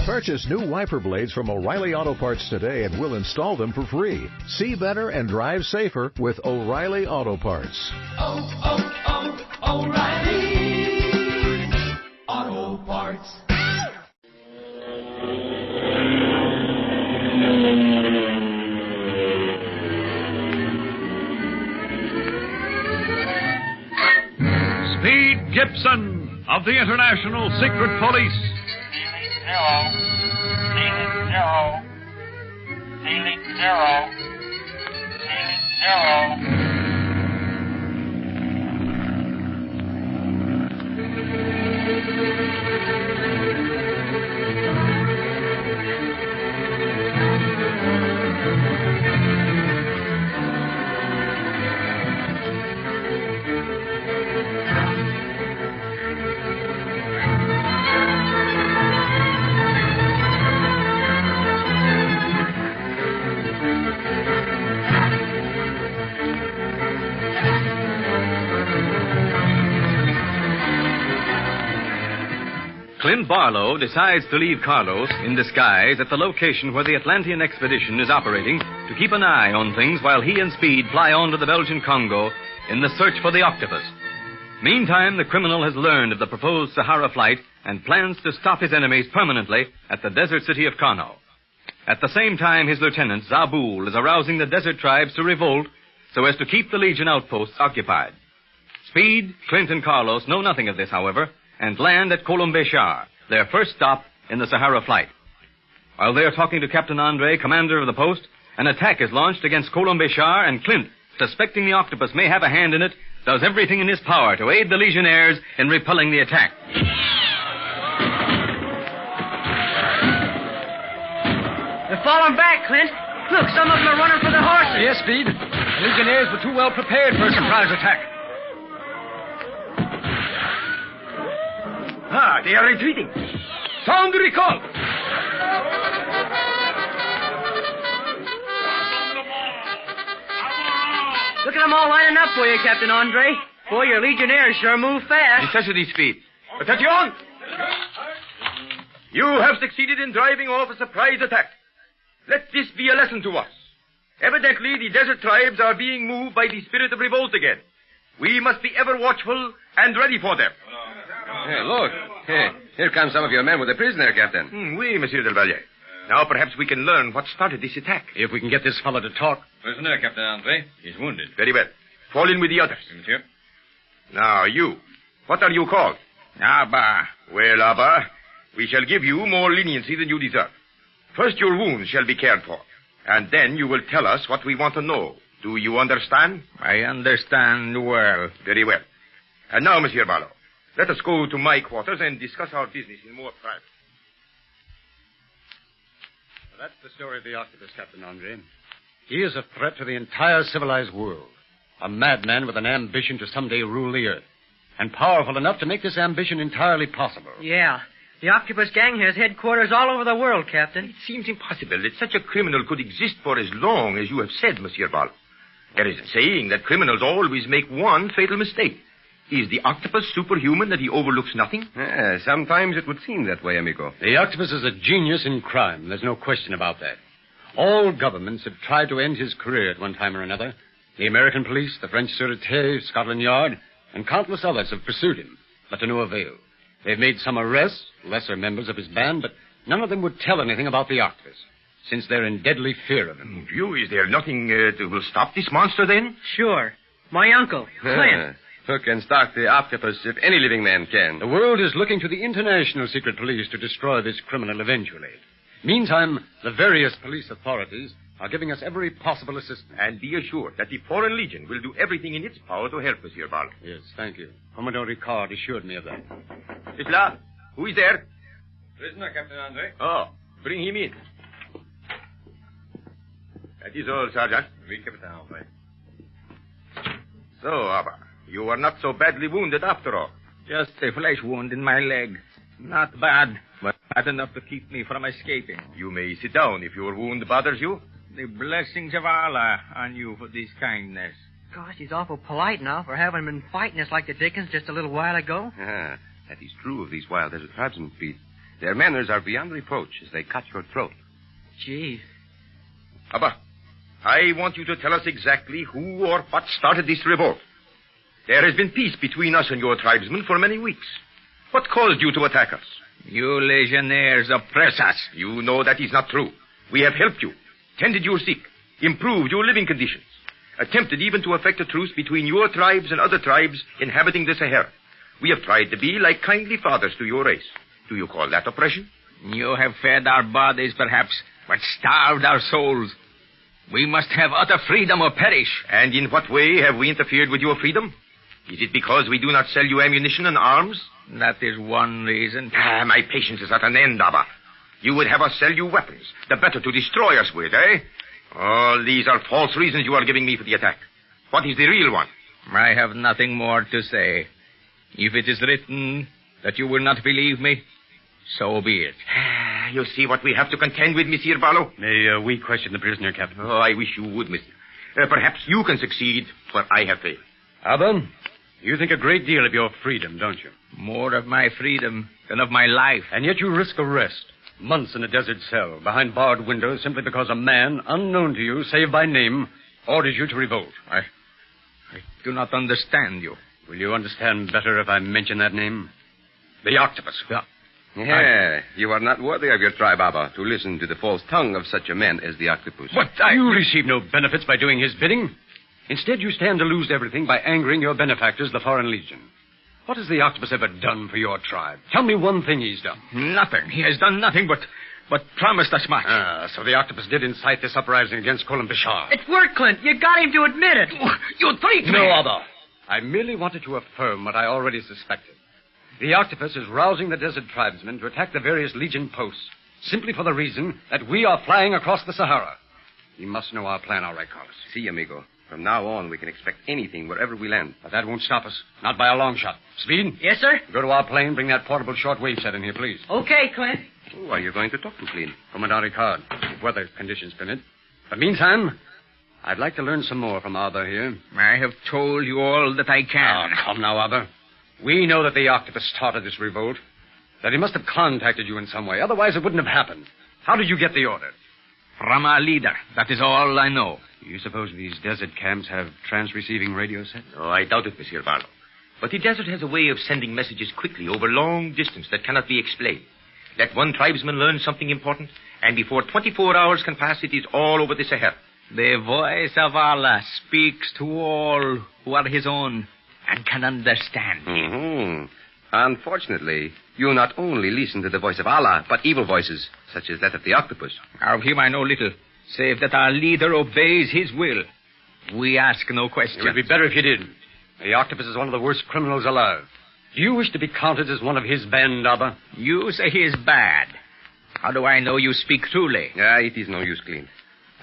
Purchase new wiper blades from O'Reilly Auto Parts today and we'll install them for free. See better and drive safer with O'Reilly Auto Parts. O'Reilly Auto Parts. Speed Gibson of the International Secret Police. Ceiling zero. Clint Barlow decides to leave Carlos in disguise at the location where the Atlantean expedition is operating to keep an eye on things while he and Speed fly on to the Belgian Congo in the search for the octopus. Meantime, the criminal has learned of the proposed Sahara flight and plans to stop his enemies permanently at the desert city of Kano. At the same time, his lieutenant, Zabul, is arousing the desert tribes to revolt so as to keep the Legion outposts occupied. Speed, Clint, and Carlos know nothing of this, however, and land at Kolombeshar, their first stop in the Sahara flight. While they are talking to Captain Andre, commander of the post, an attack is launched against Kolombeshar, and Clint, suspecting the octopus may have a hand in it, does everything in his power to aid the Legionnaires in repelling the attack. They're falling back, Clint. Look, some of them are running for the horses. Yes, Speed. The Legionnaires were too well prepared for a surprise attack. Ah, they are retreating. Sound the recall. Look at them all lining up for you, Captain Andre. Boy, your Legionnaires sure move fast. Necessity, Speed. Attention! You have succeeded in driving off a surprise attack. Let this be a lesson to us. Evidently, the desert tribes are being moved by the spirit of revolt again. We must be ever watchful and ready for them. Hey, look. Hey, here come some of your men with a prisoner, Captain. Oui, Monsieur Del Valle. Now perhaps we can learn what started this attack. If we can get this fellow to talk. Prisoner, Captain Andre. He's wounded. Very well. Fall in with the others. Monsieur. Now, you. What are you called? Abba. Well, Abba, we shall give you more leniency than you deserve. First, your wounds shall be cared for. And then you will tell us what we want to know. Do you understand? I understand well. Very well. And now, Monsieur Barlow, let us go to my quarters and discuss our business in more private. That's the story of the octopus, Captain Andre. He is a threat to the entire civilized world. A madman with an ambition to someday rule the earth. And powerful enough to make this ambition entirely possible. Yeah. The octopus gang has headquarters all over the world, Captain. It seems impossible that such a criminal could exist for as long as you have said, Monsieur Barlow. There is a saying that criminals always make one fatal mistake. Is the octopus superhuman that he overlooks nothing? Sometimes it would seem that way, amigo. The octopus is a genius in crime. There's no question about that. All governments have tried to end his career at one time or another. The American police, the French Sûreté, Scotland Yard, and countless others have pursued him, but to no avail. They've made some arrests, lesser members of his band, but none of them would tell anything about the octopus, since they're in deadly fear of him. Is there nothing that will stop this monster, then? Sure. My uncle, Clint. Who can stop the octopus if any living man can? The world is looking to the international secret police to destroy this criminal eventually. Meantime, the various police authorities are giving us every possible assistance. And be assured that the Foreign Legion will do everything in its power to help Monsieur Barlow. Yes, thank you. Commodore Ricard assured me of that. Isla, who is there? Prisoner, Captain Andre. Oh, bring him in. That is all, Sergeant. Oui, Captain Andre. So, Abba, you are not so badly wounded after all. Just a flesh wound in my leg. Not bad, but bad enough to keep me from escaping. You may sit down if your wound bothers you. The blessings of Allah on you for this kindness. Gosh, he's awful polite now for having been fighting us like the Dickens just a little while ago. That is true of these wild desert tribesmen, Pete. Their manners are beyond reproach as they cut your throat. Gee. Abba, I want you to tell us exactly who or what started this revolt. There has been peace between us and your tribesmen for many weeks. What caused you to attack us? You legionnaires oppress us. You know that is not true. We have helped you, tended your sick, improved your living conditions, attempted even to effect a truce between your tribes and other tribes inhabiting the Sahara. We have tried to be like kindly fathers to your race. Do you call that oppression? You have fed our bodies, perhaps, but starved our souls. We must have utter freedom or perish. And in what way have we interfered with your freedom? Is it because we do not sell you ammunition and arms? That is one reason. My patience is at an end, Abba. You would have us sell you weapons, the better to destroy us with, eh? All these are false reasons you are giving me for the attack. What is the real one? I have nothing more to say. If it is written that you will not believe me, so be it. You see what we have to contend with, Monsieur Barlow? May we question the prisoner, Captain? Oh, I wish you would, mister. Perhaps you can succeed where I have failed. Abba, you think a great deal of your freedom, don't you? More of my freedom than of my life. And yet you risk arrest. Months in a desert cell, behind barred windows, simply because a man, unknown to you, save by name, orders you to revolt. I do not understand you. Will you understand better if I mention that name? The Octopus. Yeah, you are not worthy of your tribe, Abba, to listen to the false tongue of such a man as the Octopus. But you receive no benefits by doing his bidding. Instead, you stand to lose everything by angering your benefactors, the Foreign Legion. What has the Octopus ever done for your tribe? Tell me one thing he's done. Nothing. He has done nothing but promised us much. So the Octopus did incite this uprising against Speed. It worked, Clint. You got him to admit it. You tricked me. No, Abba. I merely wanted to affirm what I already suspected. The Octopus is rousing the desert tribesmen to attack the various Legion posts, simply for the reason that we are flying across the Sahara. He must know our plan, all right, Carlos. See, amigo. From now on, we can expect anything wherever we land. But that won't stop us. Not by a long shot. Speed? Yes, sir? Go to our plane. Bring that portable shortwave set in here, please. Okay, Clint. Who are you going to talk to, Clean? Commandant Ricard, if weather conditions permit. But meantime, I'd like to learn some more from Abba here. I have told you all that I can. Oh, come now, Abba. We know that the Octopus started this revolt. That he must have contacted you in some way. Otherwise, it wouldn't have happened. How did you get the order? From our leader. That is all I know. You suppose these desert camps have trans-receiving radio sets? No, I doubt it, Monsieur Barlow. But the desert has a way of sending messages quickly over long distance that cannot be explained. Let one tribesman learn something important, and before 24 hours can pass, it is all over the Sahara. The voice of Allah speaks to all who are his own and can understand him. Mm-hmm. Unfortunately, you not only listen to the voice of Allah, but evil voices, such as that of the Octopus. Of him I know little, save that our leader obeys his will. We ask no questions. It would be better if you didn't. The Octopus is one of the worst criminals alive. Do you wish to be counted as one of his band, Abba? You say he is bad. How do I know you speak truly? It is no use, Clint.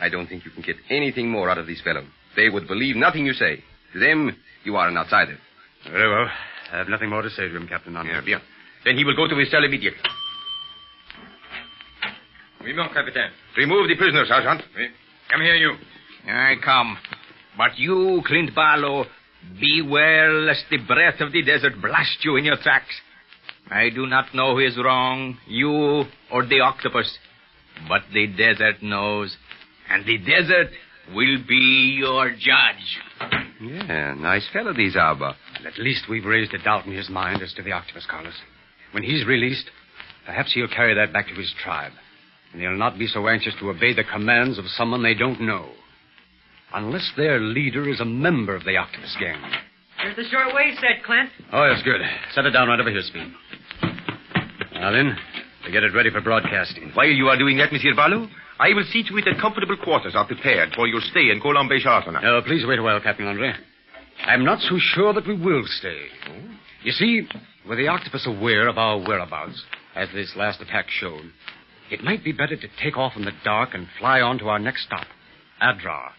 I don't think you can get anything more out of these fellows. They would believe nothing you say. To them, you are an outsider. Very well. I have nothing more to say to him, Captain Andre. Bien. Then he will go to his cell immediately. Oui, mon capitaine. Remove the prisoner, Sergeant. Oui. Come here, you. I come. But you, Clint Barlow, beware lest the breath of the desert blast you in your tracks. I do not know who is wrong, you or the Octopus. But the desert knows. And the desert will be your judge. Yeah, nice fellow, these Abba. At least we've raised a doubt in his mind as to the Octopus, Carlos. When he's released, perhaps he'll carry that back to his tribe. And he'll not be so anxious to obey the commands of someone they don't know. Unless their leader is a member of the Octopus gang. Here's the shortwave set, Clint. Oh, that's good. Set it down right over here, Speed. Now then, to get it ready for broadcasting. While you are doing that, Monsieur Barlow, I will see to it that comfortable quarters are prepared for your stay in Speed. No, please wait a while, Captain Andre. I'm not so sure that we will stay. Oh? You see, with the Octopus aware of our whereabouts, as this last attack showed, it might be better to take off in the dark and fly on to our next stop, Adrar,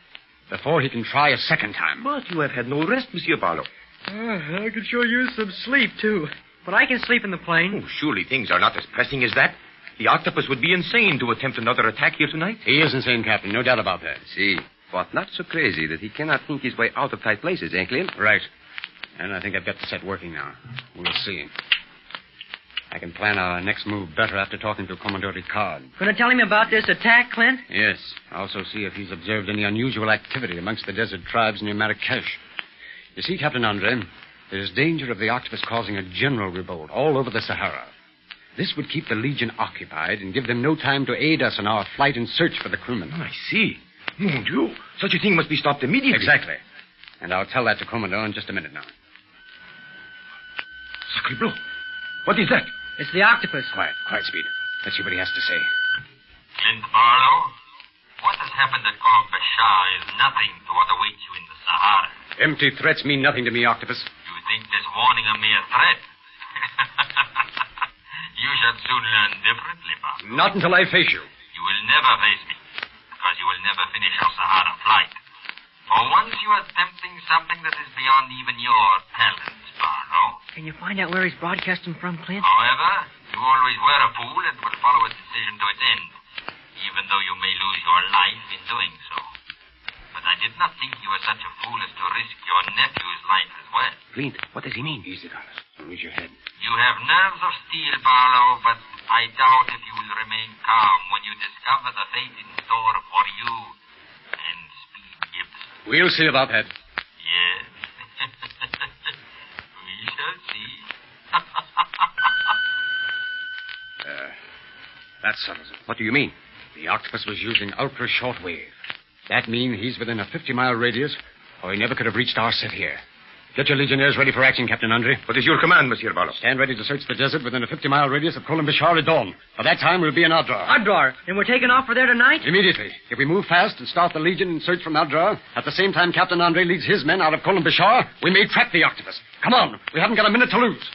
before he can try a second time. But you have had no rest, Monsieur Barlow. I could sure use some sleep, too. But I can sleep in the plane. Oh, surely things are not as pressing as that. The Octopus would be insane to attempt another attack here tonight. He is insane, Captain. No doubt about that. See, but not so crazy that he cannot think his way out of tight places, eh, Clint? Right. And I think I've got the set working now. We'll see. I can plan our next move better after talking to Commodore Ricard. Gonna tell him about this attack, Clint? Yes. Also see if he's observed any unusual activity amongst the desert tribes near Marrakesh. You see, Captain Andre, there's danger of the Octopus causing a general revolt all over the Sahara. This would keep the Legion occupied and give them no time to aid us in our flight and search for the crewmen. I see. Mon Dieu. Such a thing must be stopped immediately. Exactly. And I'll tell that to Commodore in just a minute now. Sacre bleu. What is that? It's the Octopus. Quiet, Speed. Let's see what he has to say. Clint Barlow, what has happened at Colomb-Bashar is nothing to what awaits you in the Sahara. Empty threats mean nothing to me, Octopus. You think this warning a mere threat? You shall soon learn differently, Barlow. Not until I face you. You will never face me, because you will never finish your Sahara flight. For once you are attempting something that is beyond even your talents, Barlow. Can you find out where he's broadcasting from, Clint? However, you always were a fool and will follow a decision to its end, even though you may lose your life in doing so. But I did not think you were such a fool as to risk your nephew's life as well. Clint, what does he mean? Easy, Carlos. Don't lose your head. You have nerves of steel, Barlow, but I doubt if you will remain calm when you discover the fate in store for you and Speed Gibson. We'll see about that. Yes. We shall see. That settles it. What do you mean? The Octopus was using ultra-short wave. That means he's within a 50-mile radius, or he never could have reached our set here. Get your Legionnaires ready for action, Captain Andre. What is your command, Monsieur Barlow? Stand ready to search the desert within a 50-mile radius of Colomb-Bashar at dawn. By that time, we'll be in Adrar. Adrar? And we're taking off for there tonight? Immediately. If we move fast and start the Legion in search from Adrar, at the same time Captain Andre leads his men out of Colomb-Bashar, we may trap the Octopus. Come on. We haven't got a minute to lose.